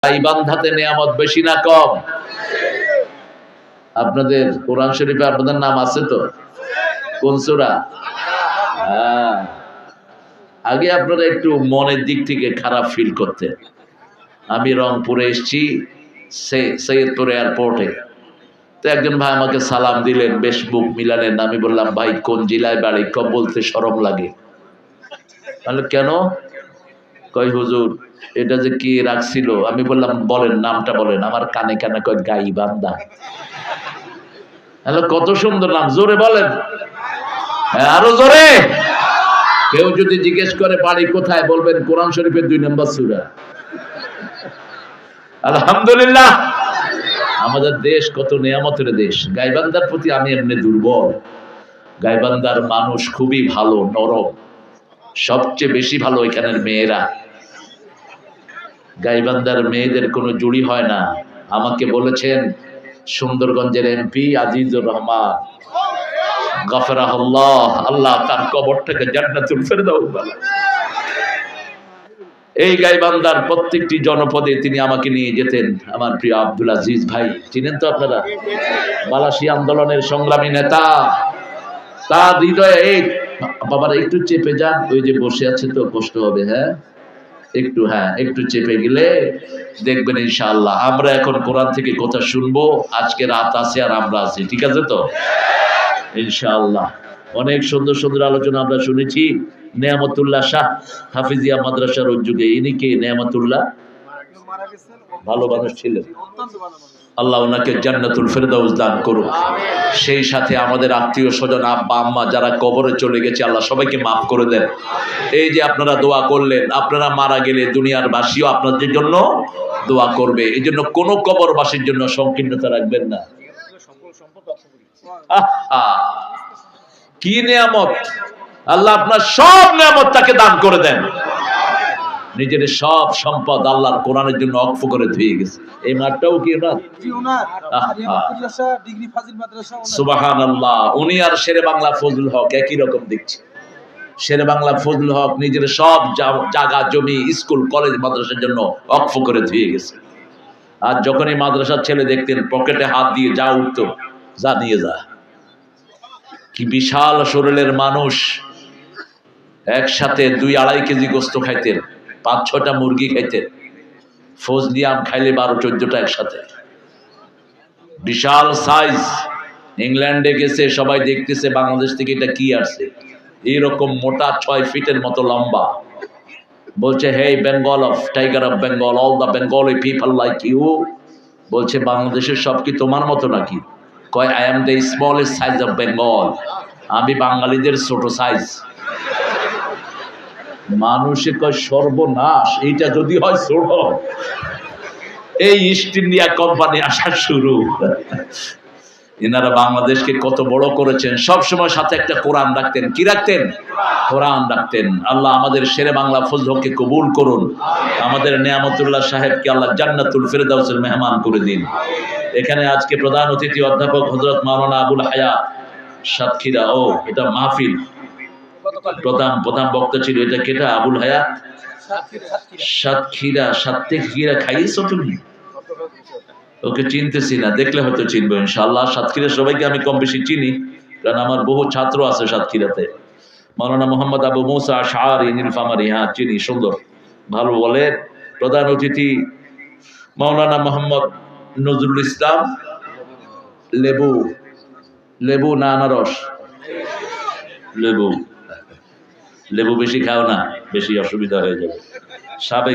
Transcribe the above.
গাইবান্ধাতে নিয়ামত বেশি না কম? আপনাদের কোরআন শরীফে আপনাদের নাম আছে তো? কোন সূরা? হ্যাঁ, আগে আপনারা একটু মনের দিক থেকে খারাপ ফিল করতেন। আমি রংপুরে এসেছি সৈয়দপুর এয়ারপোর্টে, তো একজন ভাই আমাকে সালাম দিলেন, বেশ মুখ মিলালেন। আমি বললাম, ভাই কোন জেলায় বাড়ি? কব বলতে শরম লাগে। তাহলে কেন? কয় হুজুর এটা যে কি রাখছিল। আমি বললাম বলেন, নামটা বলেন। আমার কানে কানে কয় গাইবান্ধা। হ্যালো, কত সুন্দর নাম, জোরে বলেন। হ্যাঁ, আরো জোরে। কেউ যদি জিজ্ঞেস করে বাড়ি কোথায়, বলবেন কোরআন শরীফের 2 নম্বর সূরা। আলহামদুলিল্লাহ, আমাদের দেশ কত নিয়ামতের দেশ। গাইবান্ধার প্রতি আমি এমনি দুর্বল। গাইবান্ধার মানুষ খুবই ভালো, নরম। সবচেয়ে বেশি ভালো এখানের মেয়েরা। গাইবান্ধার মেয়েদের কোনো জুড়ি হয় না। আমাকে বলেছেন সুন্দরগঞ্জের এমপি আজিজুর রহমান গফরাহুল্লাহ, আল্লাহ তার কবরটাকে জান্নাতুল ফেরদাউস বানায়। এই গাইবান্ধার প্রত্যেকটি জনপদে তিনি আমাকে নিয়ে যেতেন। আমার প্রিয় আব্দুল আজিজ ভাই, চিনেন তো আপনারা? বালাসী আন্দোলনের সংগ্রামী নেতা। তার হৃদয়ে এই বাবারা একটু চেপে যান, ওই যে বসে আছে তো কষ্ট হবে। হ্যাঁ, একটু চেপে গেলে দেখবেন ইনশাআল্লাহ। আমরা এখন কোরআন থেকে কথা শুনবো। আজকে রাত আছে আর আমরা আছি, ঠিক আছে তো ইনশাআল্লাহ। অনেক সুন্দর সুন্দর আলোচনা আমরা শুনেছি। নেয়ামতুল্লাহ শাহ হাফিজিয়া মাদ্রাসার উদ্যোগে। ইনি কে? নেয়ামতুল্লাহ ভালো মানুষ ছিলেন, আল্লাহ ওনাকে জান্নাতুল ফেরদাউস দান করুন। সেই সাথে আমাদের আত্মীয় স্বজন, আব্বা আম্মা যারা কবরে চলে গেছে, আল্লাহ সবাইকে মাফ করে দেন। এই যে আপনারা দোয়া করলেন, আপনারা মারা গেলে দুনিয়ার বাসীও আপনাদের জন্য দোয়া করবে। এই জন্য কোনো কবরবাসীর জন্য সংকীর্ণতা রাখবেন না। কি নিয়ামত! আল্লাহ আপনার সব নিয়ামত তাকে দান করে দেন। নিজের সব সম্পদ আল্লাহর কোরআনের জন্য অক্ষ করে ধুয়ে গেছে। এই মাঠটাও কি ওনার? সুবহানাল্লাহ। উনি আর শেরে বাংলা ফজলুল হক একই রকম দেখছে। শেরে বাংলা ফজলুল হক নিজের সব জায়গা জমি, স্কুল কলেজ মাদ্রাসার জন্য অক্ষ করে ধুয়ে গেছে। আর যখনই মাদ্রাসার ছেলে দেখতেন, পকেটে হাত দিয়ে যা উঠতো, যা নিয়ে যা। কি বিশাল শরীরের মানুষ। একসাথে 2-2.5 কেজি গোস্ত খাইতেন, 5-6টা মুরগি খাইতেন। ফজলি আম খাইলে 12-14টা একসাথে। বিশাল সাইজ। ইংল্যান্ডে গেছে, সবাই দেখতেছে বাংলাদেশ থেকে এটা কি আসছে। এইরকম মোটা, 6 ফিটের মতো লম্বা। বলছে, hey Bengal of tiger of Bengal, all the Bengali people like you. বলছে, বাংলাদেশের সব কি তোমার মতো নাকি? কয়, I am the smallest size of Bengal. আমি বাঙালিদের ছোট সাইজ। মানুষে কয় সর্বনাশ, এইটা যদি হয় ছোট। এই ইস্ট ইন্ডিয়া কোম্পানি আসা শুরু। এনারা বাংলাদেশকে কত বড় করেছেন। সবসময় সাথে একটা কোরআন রাখতেন। কি রাখতেন? কোরআন রাখতেন। আল্লাহ আমাদের শেরে বাংলা ফজলকে কবুল করুন। আমাদের নেয়ামতুল্লাহ সাহেবকে আল্লাহ জান্নাতুল ফেরদাউসের মেহমান করে দিন। এখানে আজকে প্রধান অতিথি অধ্যাপক হযরত মাওলানা আবুল হায়াত সাতক্ষীরা। ও, এটা মাহফিল। প্রধান বক্তা ছিল এটা কেটা? আবুল হায়াত সাতক্ষীরা খাইয়েছো তুমি? ওকে চিনতেছি না, দেখলে হয়তো চিনবো ইনশাআল্লাহ। সাতক্ষীরা সবাইকে আমি কম বেশি চিনি, কারণ আমার বহু ছাত্র আছে সাতক্ষীরাতে। মাওলানা মোহাম্মদ আবু মুসা আশআরী নীলফামারী, হ্যাঁ চিনি, সুন্দর, ভালো বলে। প্রধান অতিথি মাওলানা মোহাম্মদ নজরুল ইসলাম। লেবু না আনারস? লেবু বেশি খাও না, বেশি অসুবিধা হয়ে যাবে। সাবেক